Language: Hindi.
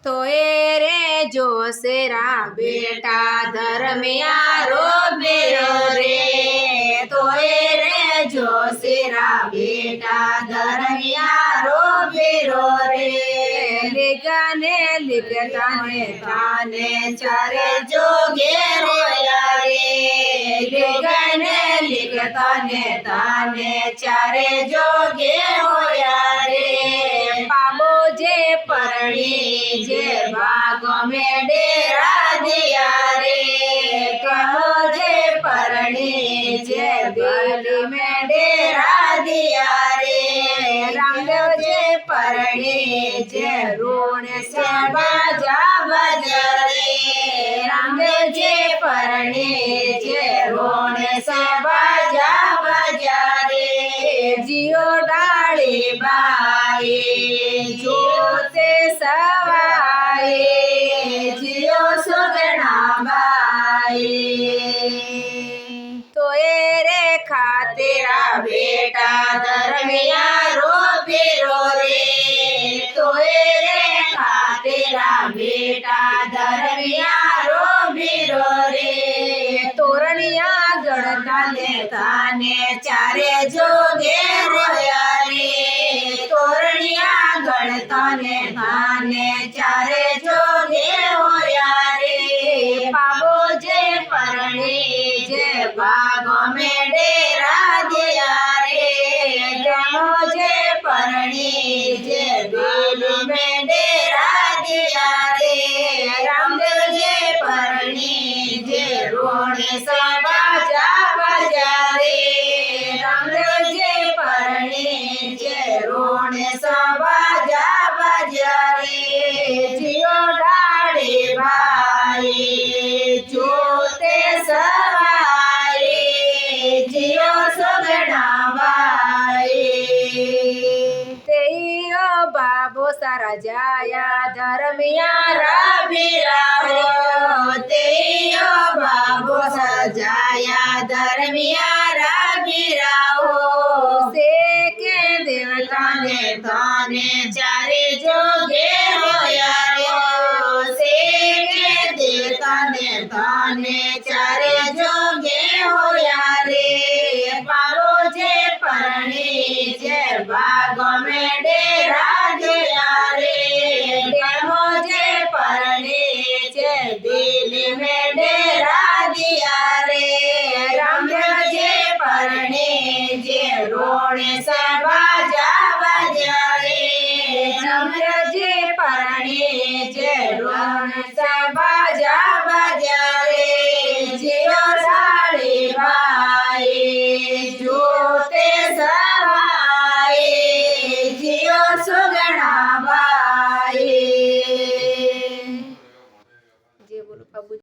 तो ए रे जो सेरा बेटा धर्मियारो बेरो रे। तो ए रे जो सेरा बेटा धर्मियारो बेरो रे। लिखने लिखताने ताने चारे जोगे रोया रे। लिखने लिखताने ताने चारे जोगे होया रे। पाबो जे परणी जे बागों में डेरा दिया रे। कहो जे परणी जे दिल्ली में डेरा दिया रे। रामदेव जे परणी जे रोण से बाजा बजा रे। रामदेव जे परणी जे रोण से बाजा बजा रे। जियो डाली बाई जोते सवाई जियो सुगना बाई। तो ए रे खातेरा बेटा धर्मियारो बेरो रे। तो ए रे खातेरा बेटा धर्मियारो बेरो रे। तोरणिया गढ़ताने ताने चारे जोगे रोया रे। तोरणिया गढ़ताने ताने चारे जोगे होया रे। पाबो जे परणी जे बागों में डेरा दिया रे। गमो जे परणी जे दिल्ली में डेरा दिया रे। रामदेव जे परणी जे रोण से बाजा बजा रे। रामदेव जे परणी जे रोण से बाजा बजा रे। जियो डाड़ी भाई जोते सवाई जियो सुगना बाई। तेयो बाबो सारा जाया धर्मियारा बिराहो। तेयो बाबो सारा जाया धर्मियारा बिराहो। से के देवता ने ताने चारे जोगे होया रे। से के देवता ने ताने चारे जोगे होया रे। पारो जे परणी जे बागों में डेरा दिया रे। डेमो जे परणी जे दिल्ली में डेरा दिया रे। रामदेव जे परणी जे रोण से बाजा बजा रे। रामदेव जे परणी जे रोण से बाजा बजा रे। जियो साड़ी बाई जोते सवाई जियो सुगना बाई।